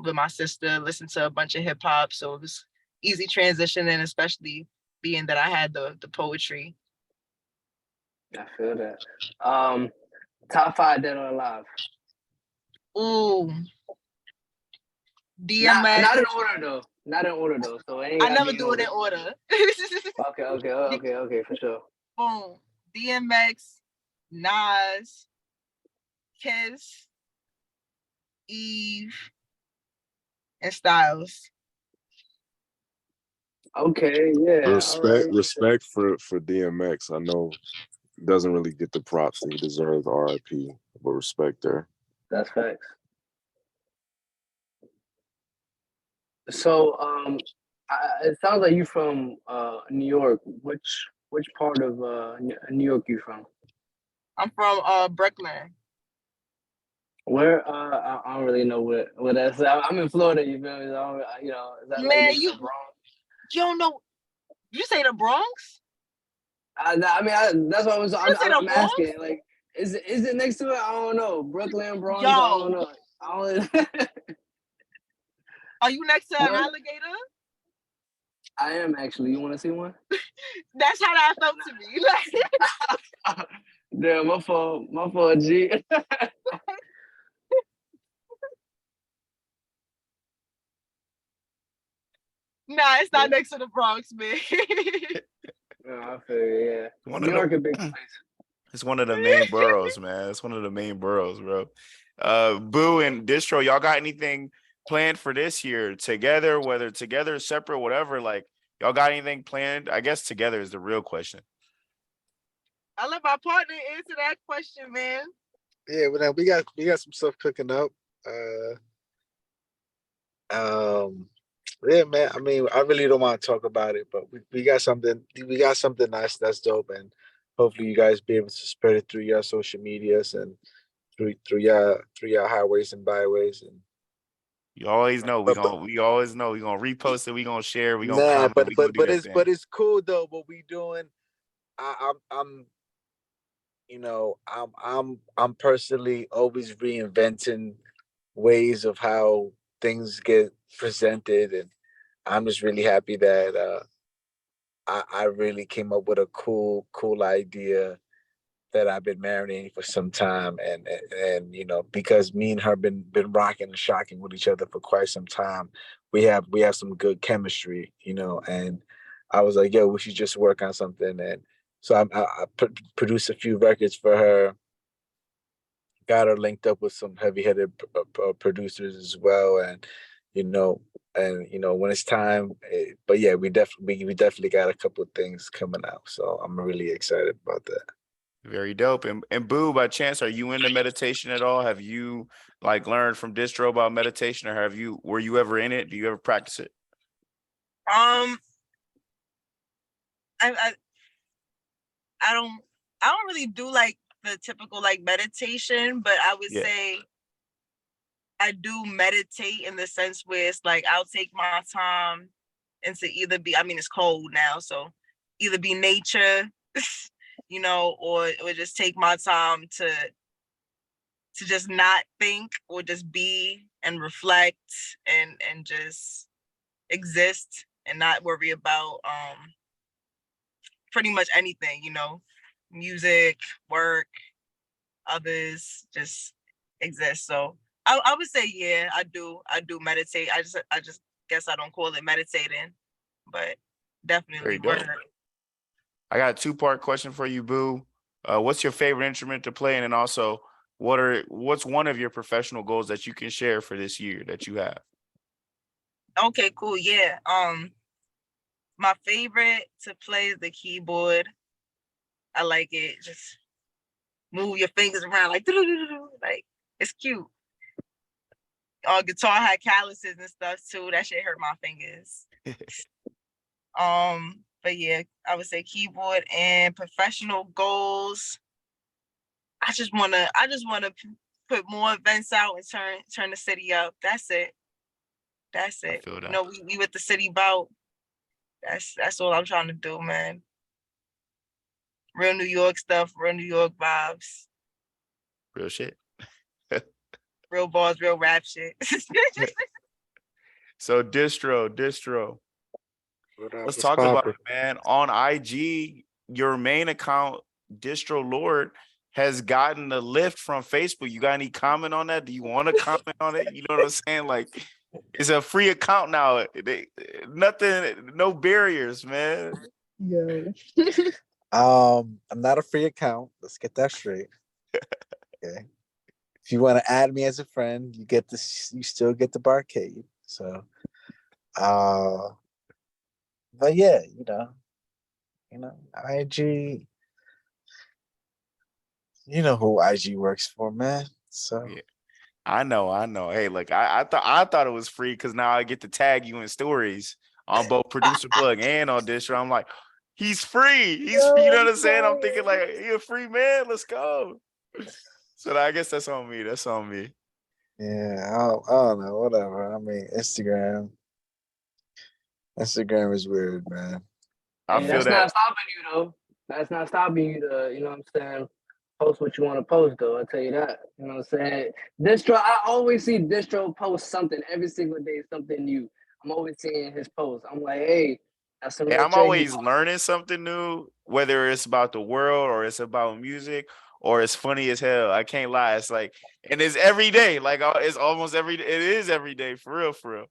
C: With my sister, listened to a bunch of hip hop, so it was easy transition, and especially being that I had the poetry.
D: I feel that. Top 5 dead or alive.
C: Ooh, DMX.
D: Not in order though. Not in order though. So it ain't
C: I
D: gotta
C: never
D: be
C: do it in order.
D: Okay, for sure.
C: Boom. DMX, Nas, Kiss, Eve, and Styles.
D: Okay, yeah.
E: Respect for DMX. I know doesn't really get the props that he deserves, RIP, but respect there.
D: That's facts. So it sounds like you from New York. Which part of New York you from?
C: I'm from Brooklyn.
D: Where I don't really know what that's. I'm in Florida. You feel me? So is that
C: Man,
D: like next to Bronx?
C: You don't know? You say the Bronx?
D: That's what I'm
C: Bronx?
D: asking. Like, is it next to it? I don't know. Brooklyn, Bronx.
C: Yo.
D: I don't know.
C: Are you next to an
D: No.
C: alligator?
D: I am actually. You want to see one?
C: That's how that felt to me. Like,
D: damn, my fault, G.
C: nah, it's not next to the Bronx, man.
D: No, I feel you, yeah. New York a big place.
A: It's one of the main boroughs, man. It's one of the main boroughs, bro. Boo and Distro, y'all got anything planned for this year together, whether together, separate, whatever? Like, y'all got anything planned? I guess together is the real question.
C: I'll let my partner answer that question, man.
B: Yeah, well, we got some stuff cooking up. Yeah, man. I mean, I really don't want to talk about it, but we got something nice that's dope, and hopefully you guys be able to spread it through your social medias and through your highways and byways. And
A: you always know we always know we gonna repost it, we gonna share, we gonna comment,
B: but
A: we gonna do that thing.
B: it's cool though what we doing. I'm personally always reinventing ways of how things get presented, and I'm just really happy that I really came up with a cool idea that I've been marinating for some time, and because me and her been rocking and shocking with each other for quite some time, we have some good chemistry, and I was like, yo, we should just work on something. And so I produced a few records for her, got her linked up with some heavy-hitted producers as well, and when it's time. But yeah, we definitely got a couple of things coming out, so I'm really excited about that.
A: Very dope. And Boo, by chance, are you into meditation at all? Have you like learned from Distro about meditation, or were you ever in it? Do you ever practice it?
C: I don't really do like the typical like meditation, but I would say I do meditate in the sense where it's like I'll take my time and to either be, I mean, it's cold now, so either be nature, you know, or just take my time to just not think, or just be and reflect and just exist and not worry about pretty much anything, you know, music, work, others, just exist. So I would say, yeah, I do meditate. I just guess I don't call it meditating, but definitely
A: Very dope.
C: word.
A: I got a two-part question for you, Boo. What's your favorite instrument to play? And then also, what's one of your professional goals that you can share for this year that you have?
C: Okay, cool. Yeah. My favorite to play is the keyboard. I like it. Just move your fingers around like it's cute. Guitar had calluses and stuff too. That shit hurt my fingers. But yeah, I would say keyboard. And professional goals. I just wanna put more events out and turn the city up. That's it. That's
A: I
C: it.
A: feel
C: You
A: that.
C: know, we with the city bout. That's all I'm trying to do, man. Real New York stuff, real New York vibes,
A: Real shit.
C: real bars, real rap shit.
A: So distro.
B: What up?
A: Let's
B: What's
A: talk about
B: poppin'?
A: it, man. On IG, your main account, Distrolord, has gotten a lift from Facebook. You got any comment on that? Do you want to comment on it? You know what I'm saying? Like, it's a free account now. Nothing, no barriers, man.
C: Yo.
B: I'm not a free account. Let's get that straight. Okay. If you want to add me as a friend, you get this. You still get the barcade. So, but yeah, IG. You know who IG works for, man. So
A: Yeah, I know. Hey, like I thought it was free because now I get to tag you in stories on both Producer Plug and on Distro. I'm like, he's free. He's free. You know what I'm saying? I'm thinking like, he a free man. Let's go. So I guess that's on me. That's on me.
B: yeah, I don't know. Whatever. I mean, Instagram is weird, man.
A: I
D: Hey,
A: feel
D: that's
A: that.
D: not stopping you though. That's not stopping you to, you know what I'm saying, post what you want to post though. I'll tell you that. You know what I'm saying? Distro, I always see Distro post something every single day, something new. I'm always seeing his posts. I'm like, hey, that's some
A: Hey,
D: real
A: I'm
D: check.
A: always learning something new, whether it's about the world or it's about music or it's funny as hell. I can't lie. It's like, and it's every day. Like it's almost every. It is every day for real, for real.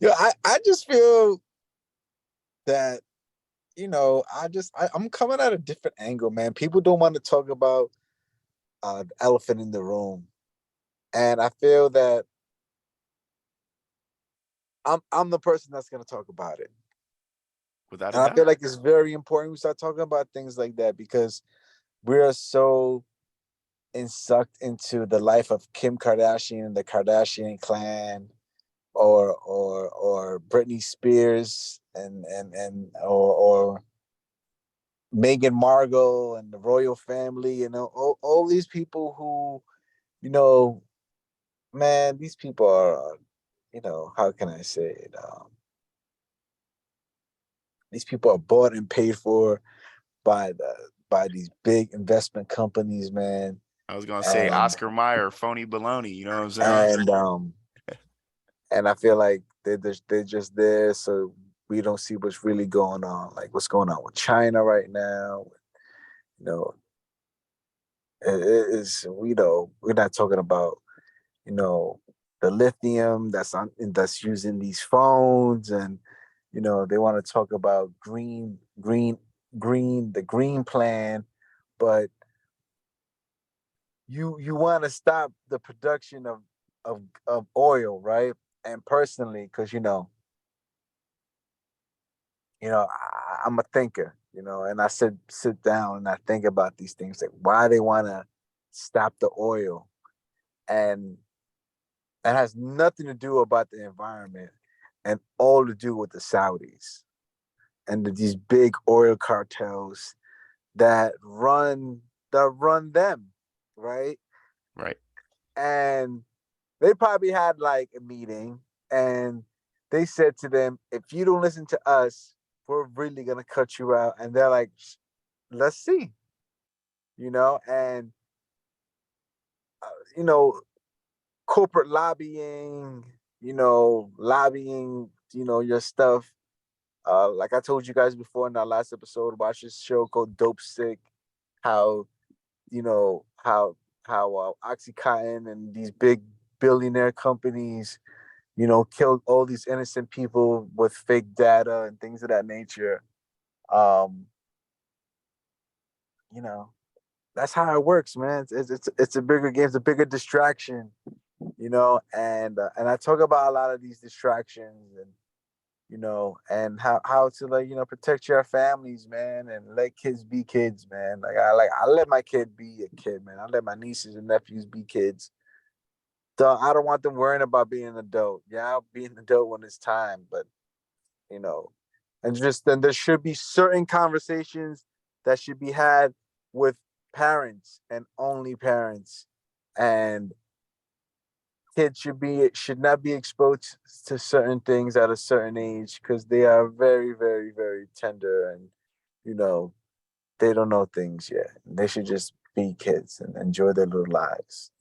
B: Yo, I just feel that I'm coming at a different angle, man. People don't want to talk about the elephant in the room, and I feel that I'm the person that's going to talk about it.
A: Without a
B: And I feel
A: doubt.
B: like it's very important we start talking about things like that because we're so sucked into the life of Kim Kardashian and the Kardashian clan, or Britney Spears or Meghan Markle and the royal family. All these people who, man, these people are, how can I say it? These people are bought and paid for by these big investment companies, man.
A: I was gonna say
B: And
A: Oscar Mayer, phony baloney. You know what I'm saying?
B: and I feel like they're just there so we don't see what's really going on, like what's going on with China right now. You know, it is we're not talking about the lithium that's used in these phones, and they want to talk about the green plan, but you want to stop the production of oil, right? And personally, because I'm a thinker, and I sit down and I think about these things, like why they want to stop the oil, and it has nothing to do about the environment and all to do with the Saudis and these big oil cartels that run them, right?
A: Right.
B: And they probably had like a meeting, and they said to them, if you don't listen to us, we're really gonna cut you out. And they're like, let's see, and uh, you know, corporate lobbying, lobbying, your stuff. Like I told you guys before in our last episode, watch this show called Dope Sick. How how OxyContin and these big billionaire companies, killed all these innocent people with fake data and things of that nature. Um, you know, that's how it works, man. It's a bigger game, it's a bigger distraction, and I talk about a lot of these distractions, and and how to, like, protect your families, man, and let kids be kids, man. I let my kid be a kid, man. I let my nieces and nephews be kids. I don't want them worrying about being an adult. Yeah, I'll be an adult when it's time, but you know, and just then there should be certain conversations that should be had with parents and only parents, and kids should not be exposed to certain things at a certain age because they are very, very, very tender, and you know they don't know things yet. They should just be kids and enjoy their little lives,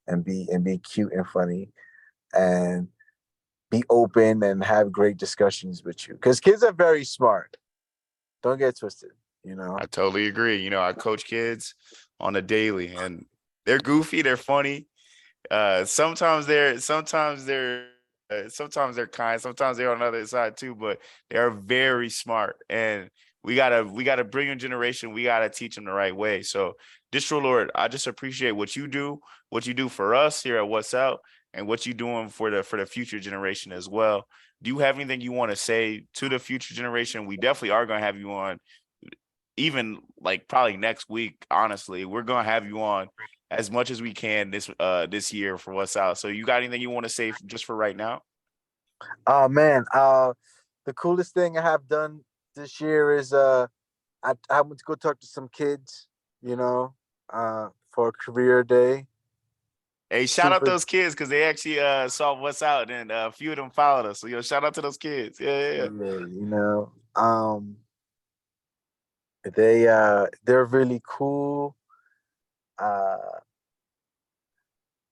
B: and be cute and funny, and be open and have great discussions with you because kids are very smart. Don't get twisted, you know.
A: I totally agree. I coach kids on a daily, and they're goofy, they're funny. Sometimes they're kind, sometimes they're on the other side too, but they are very smart, and we gotta bring a generation. We gotta teach them the right way. So, Distrolord, I just appreciate what you do for us here at What's Out, and what you doing for the future generation as well. Do you have anything you want to say to the future generation? We definitely are gonna have you on, even like probably next week. Honestly, we're gonna have you on as much as we can this year for What's Out. So you got anything you want to say just for right now?
B: Oh man, the coolest thing I have done this year is I went to go talk to some kids, for a career day.
A: Hey, shout out
B: Super,
A: those kids because they actually saw What's Out, and a few of them followed us. So shout out to those kids. Yeah, yeah, yeah.
B: yeah, they're really cool. Uh,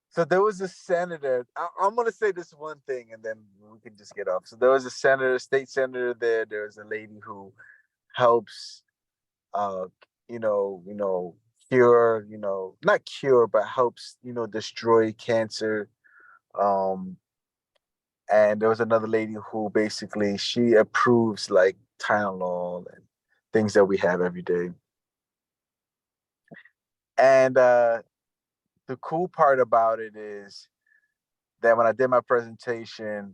B: so there was a senator. I'm gonna say this one thing, and then we can just get off. So there was a senator, state senator there. There was a lady who helps, uh, cure, not cure, but helps, destroy cancer. Um, and there was another lady who basically she approves like Tylenol and things that we have every day. And the cool part about it is that when I did my presentation,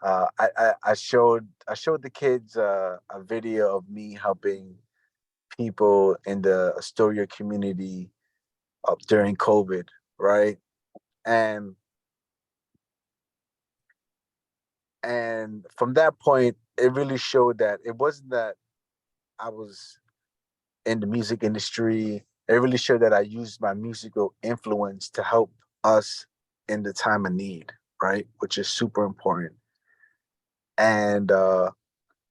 B: I showed the kids a video of me helping people in the Astoria community up during COVID, right? And from that point, it really showed that it wasn't that I was in the music industry. It really showed that I used my musical influence to help us in the time of need, right? Which is super important. And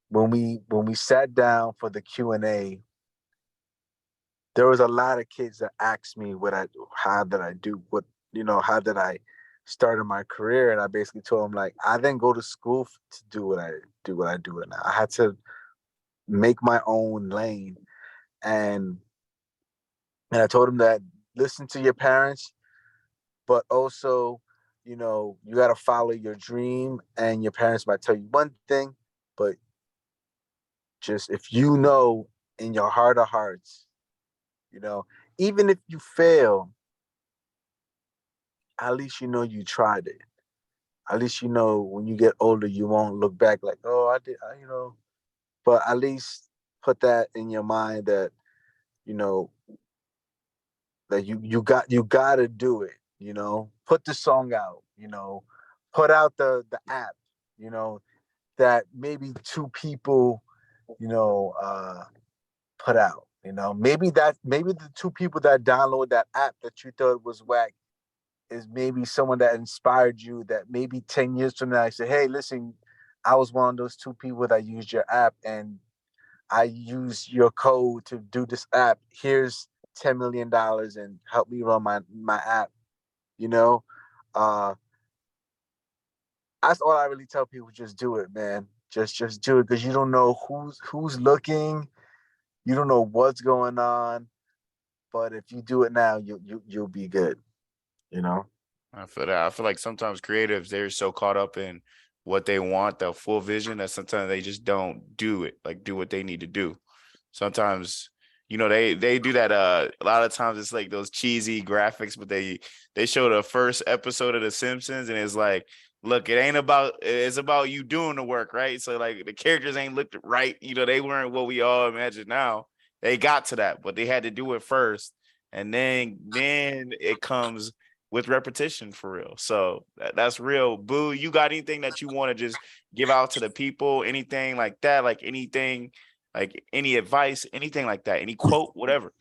B: when we sat down for the Q&A, there was a lot of kids that asked me how did I do what, how did I start in my career, and I basically told them like I didn't go to school to do what I do right now. I had to make my own lane, and I told them that listen to your parents, but also, you got to follow your dream, and your parents might tell you one thing, but just if in your heart of hearts, you know, even if you fail, at least you tried it. At least when you get older, you won't look back like, oh, I did, but at least put that in your mind that, you know, that you got to do it, put the song out, put out the app, you know, that maybe two people, put out, maybe the two people that download that app that you thought was whack, is maybe someone that inspired you, that maybe 10 years from now I say, hey, listen, I was one of those 2 people that used your app and I used your code to do this app. Here's $10 million and help me run my app. You know, uh, that's all I really tell people. Just do it, man. Just do it, because you don't know who's looking. You don't know what's going on. But if you do it now, you'll be good. You know.
A: I feel that. I feel like sometimes creatives, they're so caught up in what they want, the full vision, that sometimes they just don't do it, like do what they need to do. Sometimes, they do that. A lot of times it's like those cheesy graphics, but they show the first episode of The Simpsons, and it's like, look, it's about you doing the work, right? So like the characters ain't looked right, they weren't what we all imagine now. They got to that, but they had to do it first, and then it comes with repetition for real. So that's real. Boo, you got anything that you want to just give out to the people? Anything like that? Like anything, like any advice, anything like that? Any quote, whatever.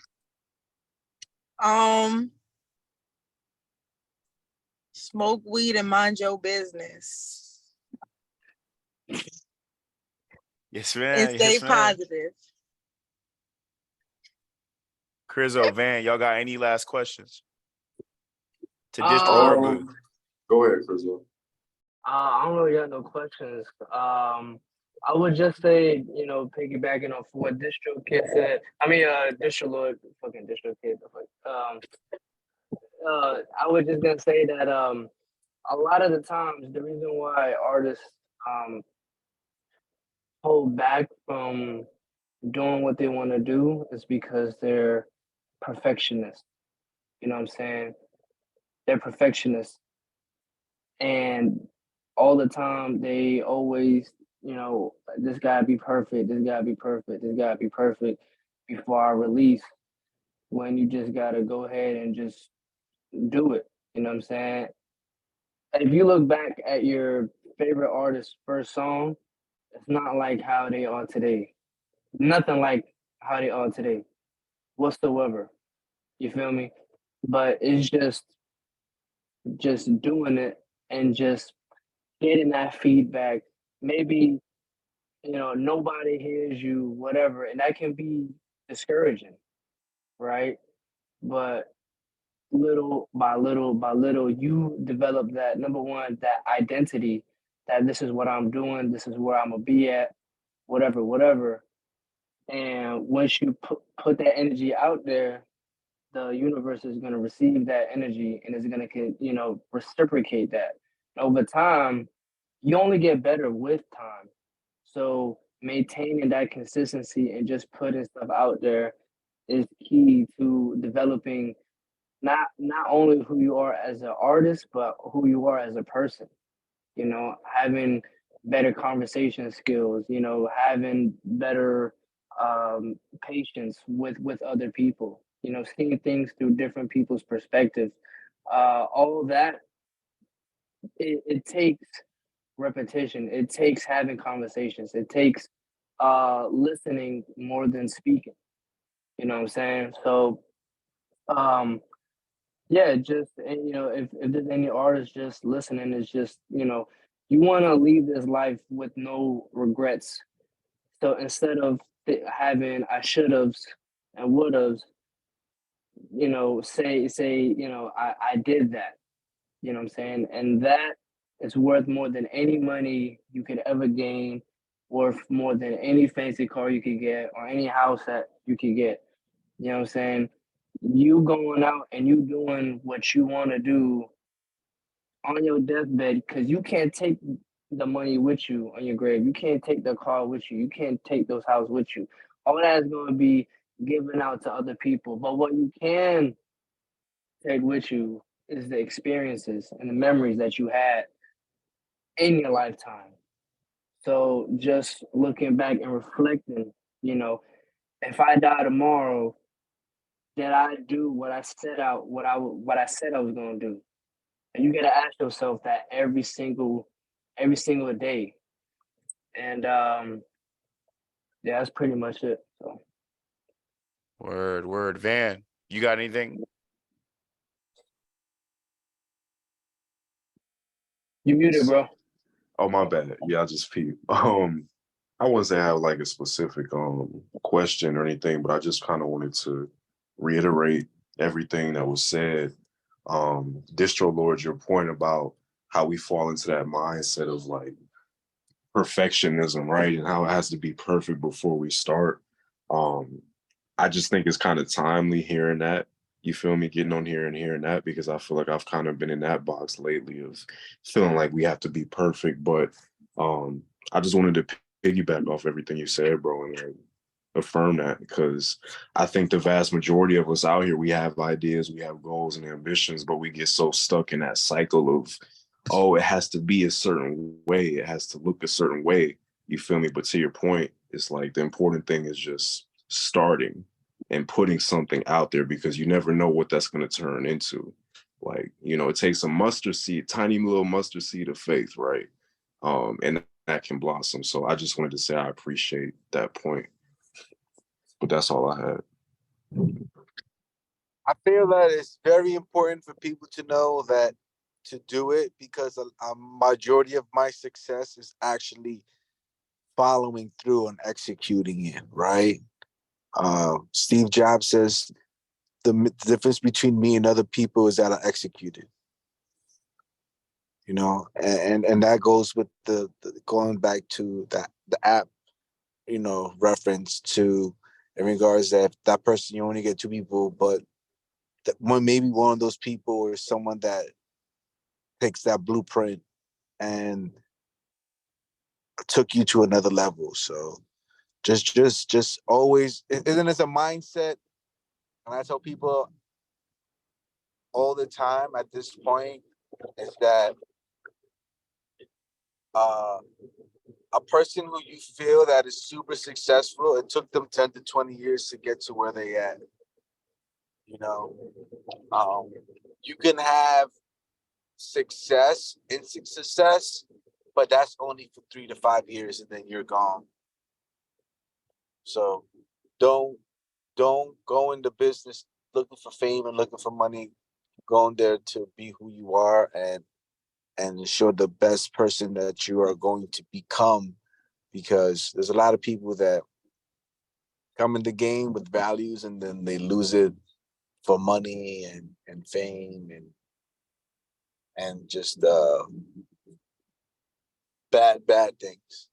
C: Smoke weed and mind your business.
A: Yes, man.
C: And stay
A: Yes, man.
C: positive.
A: Chris Van, y'all got any last questions? To Distrolord Boo.
E: Go ahead, Chris.
D: I don't really got no questions. I would just say, piggybacking off what Distro Kid said. I mean, Distrolord, fucking Distro Kid. I was just gonna say that a lot of the times the reason why artists hold back from doing what they want to do is because they're perfectionists. You know what I'm saying? They're perfectionists, and all the time they always, this gotta be perfect, this gotta be perfect, this gotta be perfect before I release. When you just gotta go ahead and just do it. You know what I'm saying? If you look back at your favorite artist's first song, it's not like how they are today. Nothing like how they are today, whatsoever. You feel me? But it's just doing it and just getting that feedback. Maybe, nobody hears you, whatever, and that can be discouraging, right? But little by little by little, you develop that, number one, that identity, that this is what I'm doing, this is where I'm gonna be at, whatever, whatever. And once you put that energy out there, the universe is going to receive that energy and is going to, reciprocate that. Over time, you only get better with time. So maintaining that consistency and just putting stuff out there is key to developing not only who you are as an artist, but who you are as a person. Having better conversation skills, having better patience with other people, seeing things through different people's perspectives. All of that, it takes repetition. It takes having conversations. It takes listening more than speaking. You know what I'm saying? So, yeah, just, and, if there's any artists just listening, it's just, you want to leave this life with no regrets. So instead of having I should have's and would have's, say, I did that. You know what I'm saying? And that is worth more than any money you could ever gain, worth more than any fancy car you could get or any house that you could get. You know what I'm saying? You going out and you doing what you want to do on your deathbed, because you can't take the money with you on your grave. You can't take the car with you. You can't take those houses with you. All that is going to be given out to other people. But what you can take with you is the experiences and the memories that you had in your lifetime. So just looking back and reflecting, if I die tomorrow, did I do what I set out, what I said I was going to do? And you got to ask yourself that every single day. And yeah, that's pretty much it. So
A: Word. Van, you got anything?
D: You muted, bro.
E: Oh, my bad. Yeah, I just peeped. I wouldn't say I have like a specific question or anything, but I just kind of wanted to reiterate everything that was said. Distrolord, your point about how we fall into that mindset of like perfectionism, right? And how it has to be perfect before we start. Um, I just think it's kind of timely hearing that. You feel me? Getting on here and hearing that because I feel like I've kind of been in that box lately of feeling like we have to be perfect. But I just wanted to piggyback off everything you said, bro, and like, affirm that because I think the vast majority of us out here, we have ideas, we have goals and ambitions, but we get so stuck in that cycle of, oh, it has to be a certain way, it has to look a certain way. You feel me? But to your point, it's like the important thing is just starting and putting something out there because you never know what that's going to turn into. Like, you know, it takes a mustard seed, tiny little mustard seed of faith, right? And that can blossom. So I just wanted to say I appreciate that point. But that's all I had.
B: I feel that it's very important for people to know that to do it because a majority of my success is actually following through and executing it, right? Steve Jobs says the difference between me and other people is that I executed. You know, and that goes with the going back to that the app, you know, reference to in regards that if that person you only get two people, but maybe one of those people is someone that takes that blueprint and took you to another level. So just always, isn't it a mindset? And I tell people all the time at this point is that a person who you feel that is super successful, it took them 10 to 20 years to get to where they at. You know, you can have instant success, but that's only for 3 to 5 years and then you're gone. So don't go into business looking for fame and looking for money. Go in there to be who you are and show the best person that you are going to become, because there's a lot of people that come in the game with values and then they lose it for money and fame and just bad things.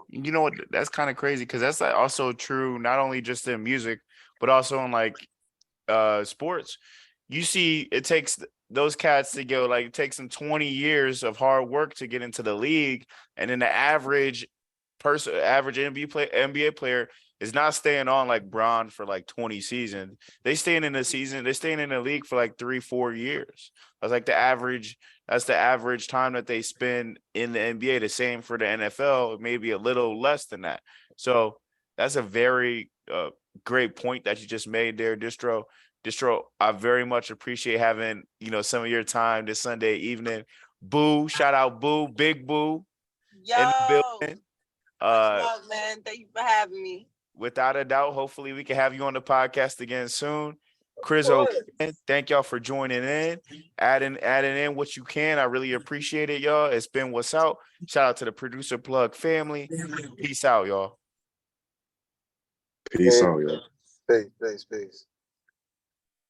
A: You know what? That's kind of crazy because that's like also true not only just in music, but also in like sports. You see, it takes those cats to go like it takes them 20 years of hard work to get into the league, and then the average NBA player is not staying on like Bron for like 20 seasons. They're staying in the league for like 3-4 years. That's like the average. That's the average time that they spend in the NBA. The same for the NFL, maybe a little less than that. So that's a very great point that you just made there, Distro. I very much appreciate having some of your time this Sunday evening. Boo, shout out Boo, Big Boo in the
C: Yo,
A: building.
C: much love, man. Thank you for having me.
A: Without a doubt, hopefully we can have you on the podcast again soon. Chris
C: Of
A: O'Brien, thank y'all for joining in, adding in what you can. I really appreciate it, y'all. It's been What's Out. Shout out to the Producer Plug family. Peace out, y'all.
E: Peace out, y'all.
B: Peace.